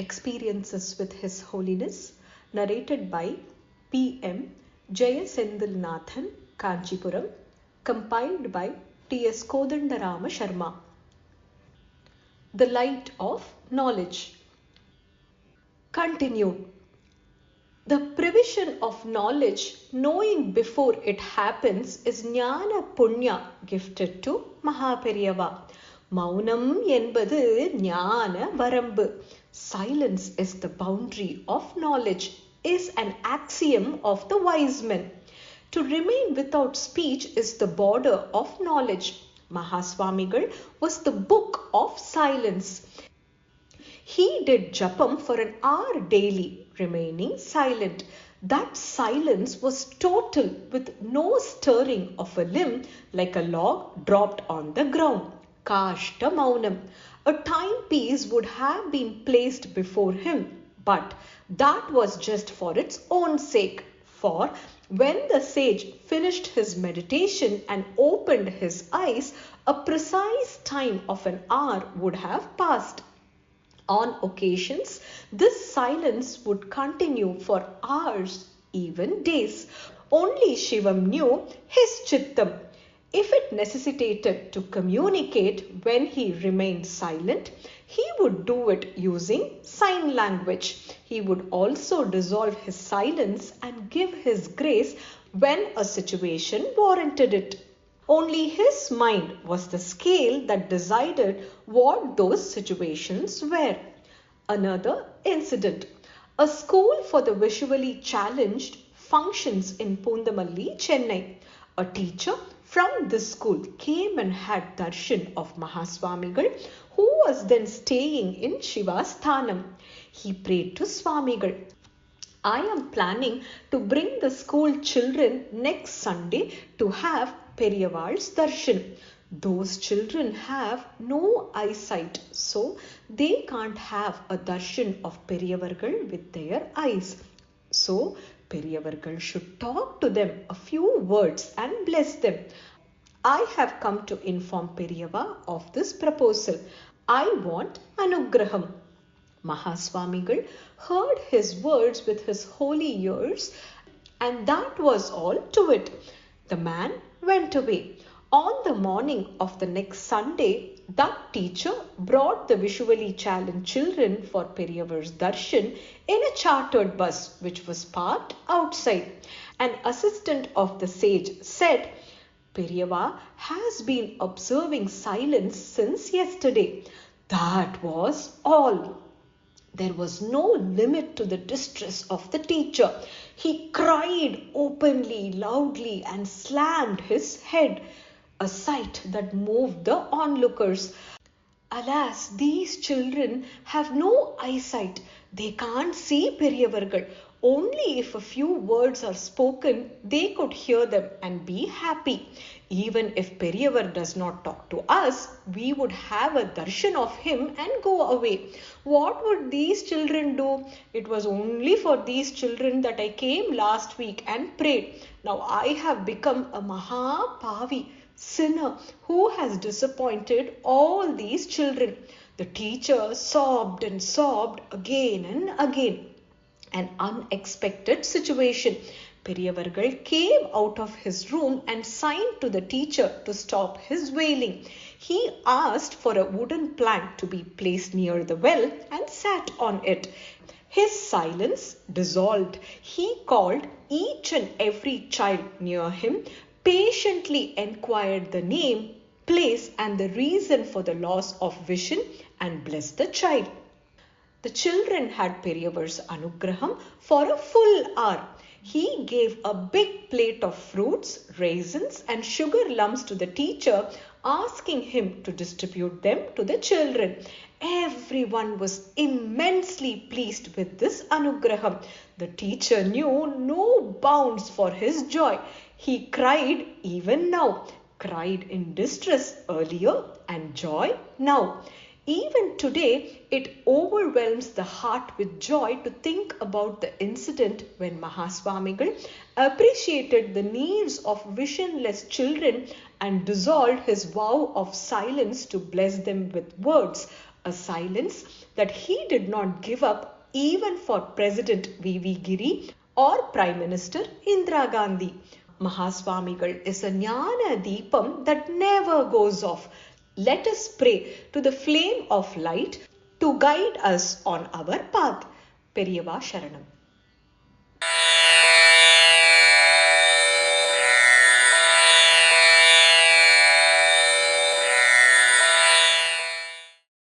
Experiences with His Holiness, narrated by P.M. Jayasendilnathan, Kanchipuram, compiled by T.S. Kodandarama Sharma. The Light of Knowledge. Continued. The provision of knowledge, knowing before it happens, is Jnana Punya gifted to Maha Periva. Maunam என்பது ஞான வரம்பு. Silence is the boundary of knowledge, is an axiom of the wise men. To remain without speech is the border of knowledge. Mahaswamigal was the book of silence. He did japam for an hour daily, remaining silent. That silence was total, with no stirring of a limb, like a log dropped on the ground. Kashta Maunam. A timepiece would have been placed before him, but that was just for its own sake. For when the sage finished his meditation and opened his eyes, a precise time of an hour would have passed. On occasions, this silence would continue for hours, even days. Only Shivam knew his chittam. If it necessitated to communicate when he remained silent, he would do it using sign language. He would also dissolve his silence and give his grace when a situation warranted it. Only his mind was the scale that decided what those situations were. Another incident. A school for the visually challenged functions in Pundamalli, Chennai. A teacher from this school came and had darshan of Mahaswamigal, who was then staying in Shivasthanam. He prayed to Swamigal, I am planning to bring the school children next Sunday to have Periyaval's darshan. Those children have no eyesight, so they can't have a darshan of Periyavargal with their eyes. So Periyavargal should talk to them a few words and bless them. I have come to inform Periyava of this proposal. I want Anugraham. Mahaswamigal heard his words with his holy ears, and that was all to it. The man went away. On the morning of the next Sunday, that teacher brought the visually challenged children for Periyava's darshan in a chartered bus which was parked outside. An assistant of the sage said, Periyava has been observing silence since yesterday. That was all. There was no limit to the distress of the teacher. He cried openly, loudly, and slammed his head, a sight that moved the onlookers. Alas, these children have no eyesight. They can't see Periyavargal. Only if a few words are spoken, they could hear them and be happy. Even if Periyavar does not talk to us, we would have a darshan of him and go away. What would these children do? It was only for these children that I came last week and prayed. Now I have become a Mahapavi, sinner who has disappointed all these children. The teacher sobbed and sobbed again and again. An unexpected situation. Periyavargal came out of his room and signed to the teacher to stop his wailing. He asked for a wooden plank to be placed near the well and sat on it. His silence dissolved. He called each and every child near him, patiently inquired the name, place, and the reason for the loss of vision, and blessed the child. The children had Periyavar's Anugraham for a full hour. He gave a big plate of fruits, raisins, and sugar lumps to the teacher, asking him to distribute them to the children. Everyone was immensely pleased with this Anugraham. The teacher knew no bounds for his joy. He cried even now, cried in distress earlier and joy now. Even today, it overwhelms the heart with joy to think about the incident when Mahaswamigal appreciated the needs of visionless children and dissolved his vow of silence to bless them with words, a silence that he did not give up even for President V.V. Giri or Prime Minister Indira Gandhi. Mahaswamigal is a Jnana Deepam that never goes off. Let us pray to the flame of light to guide us on our path. Periyava Sharanam.